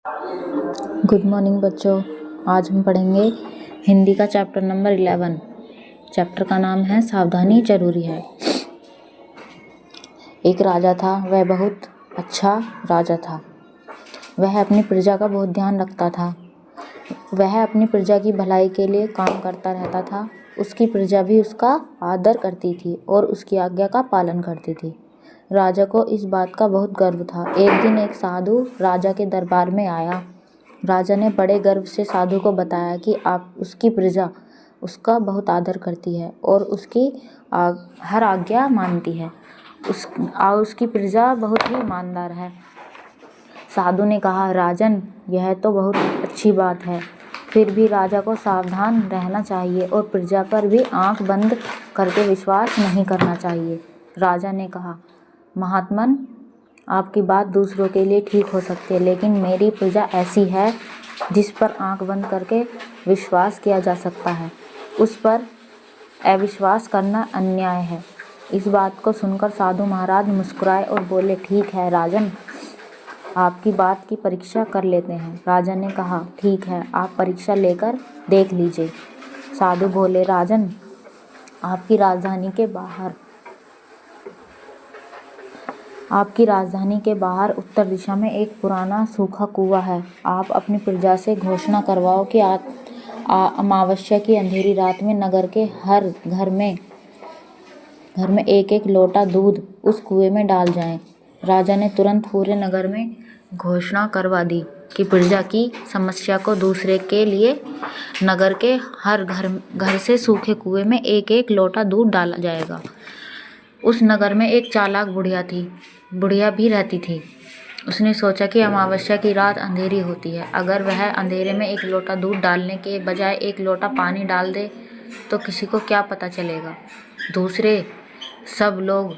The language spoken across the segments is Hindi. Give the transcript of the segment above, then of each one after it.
गुड मॉर्निंग बच्चों। आज हम पढ़ेंगे हिंदी का चैप्टर नंबर 11। चैप्टर का नाम है सावधानी जरूरी है। एक राजा था, वह बहुत अच्छा राजा था। वह अपनी प्रजा का बहुत ध्यान रखता था। वह अपनी प्रजा की भलाई के लिए काम करता रहता था। उसकी प्रजा भी उसका आदर करती थी और उसकी आज्ञा का पालन करती थी। राजा को इस बात का बहुत गर्व था। एक दिन एक साधु राजा के दरबार में आया। राजा ने बड़े गर्व से साधु को बताया कि उसकी प्रजा उसका बहुत आदर करती है और उसकी हर आज्ञा मानती है। उसकी प्रजा बहुत ही ईमानदार है। साधु ने कहा, राजन, यह तो बहुत अच्छी बात है, फिर भी राजा को सावधान रहना चाहिए और प्रजा पर भी आंख बंद करके विश्वास नहीं करना चाहिए। राजा ने कहा, महात्मन, आपकी बात दूसरों के लिए ठीक हो सकती है, लेकिन मेरी प्रजा ऐसी है जिस पर आंख बंद करके विश्वास किया जा सकता है। उस पर अविश्वास करना अन्याय है। इस बात को सुनकर साधु महाराज मुस्कुराए और बोले, ठीक है राजन, आपकी बात की परीक्षा कर लेते हैं। राजा ने कहा, ठीक है, आप परीक्षा लेकर देख लीजिए। साधु बोले, राजन, आपकी राजधानी के बाहर उत्तर दिशा में एक पुराना सूखा कुआं है। आप अपनी प्रजा से घोषणा करवाओ कि अमावस्या की अंधेरी रात में नगर के हर घर में एक एक लोटा दूध उस कुएं में डाल जाएं। राजा ने तुरंत पूरे नगर में घोषणा करवा दी कि प्रजा की समस्या को दूसरे के लिए नगर के हर घर से सूखे कुएं में एक एक लोटा दूध डाला जाएगा। उस नगर में एक चालाक बुढ़िया भी रहती थी। उसने सोचा कि अमावस्या की रात अंधेरी होती है। अगर वह अंधेरे में एक लोटा दूध डालने के बजाय एक लोटा पानी डाल दे तो किसी को क्या पता चलेगा। दूसरे सब लोग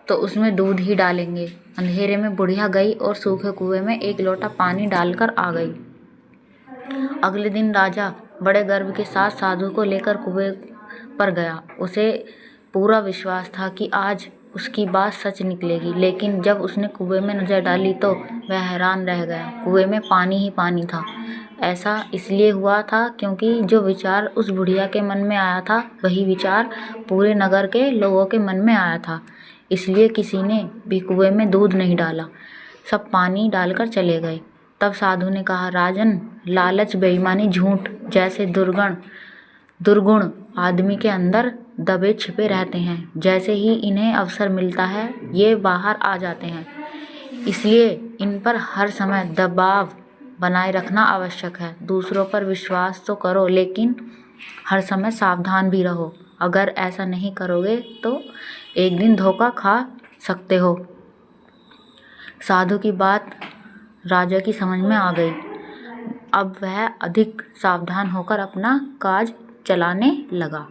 तो उसमें दूध ही डालेंगे। अंधेरे में बुढ़िया गई और सूखे कुएं में एक लोटा पानी डालकर आ गई। अगले दिन राजा बड़े गर्व के साथ साधु को लेकर कुएं पर गया। उसे पूरा विश्वास था कि आज उसकी बात सच निकलेगी, लेकिन जब उसने कुएं में नजर डाली तो वह हैरान रह गया। कुएं में पानी ही पानी था। ऐसा इसलिए हुआ था क्योंकि जो विचार उस बुढ़िया के मन में आया था, वही विचार पूरे नगर के लोगों के मन में आया था। इसलिए किसी ने भी कुएं में दूध नहीं डाला, सब पानी डालकर चले गए। तब साधु ने कहा, राजन, लालच, बेईमानी, झूठ जैसे दुर्गुण आदमी के अंदर दबे छिपे रहते हैं। जैसे ही इन्हें अवसर मिलता है, ये बाहर आ जाते हैं। इसलिए इन पर हर समय दबाव बनाए रखना आवश्यक है। दूसरों पर विश्वास तो करो, लेकिन हर समय सावधान भी रहो। अगर ऐसा नहीं करोगे तो एक दिन धोखा खा सकते हो। साधु की बात राजा की समझ में आ गई। अब वह अधिक सावधान होकर अपना काज चलाने लगा।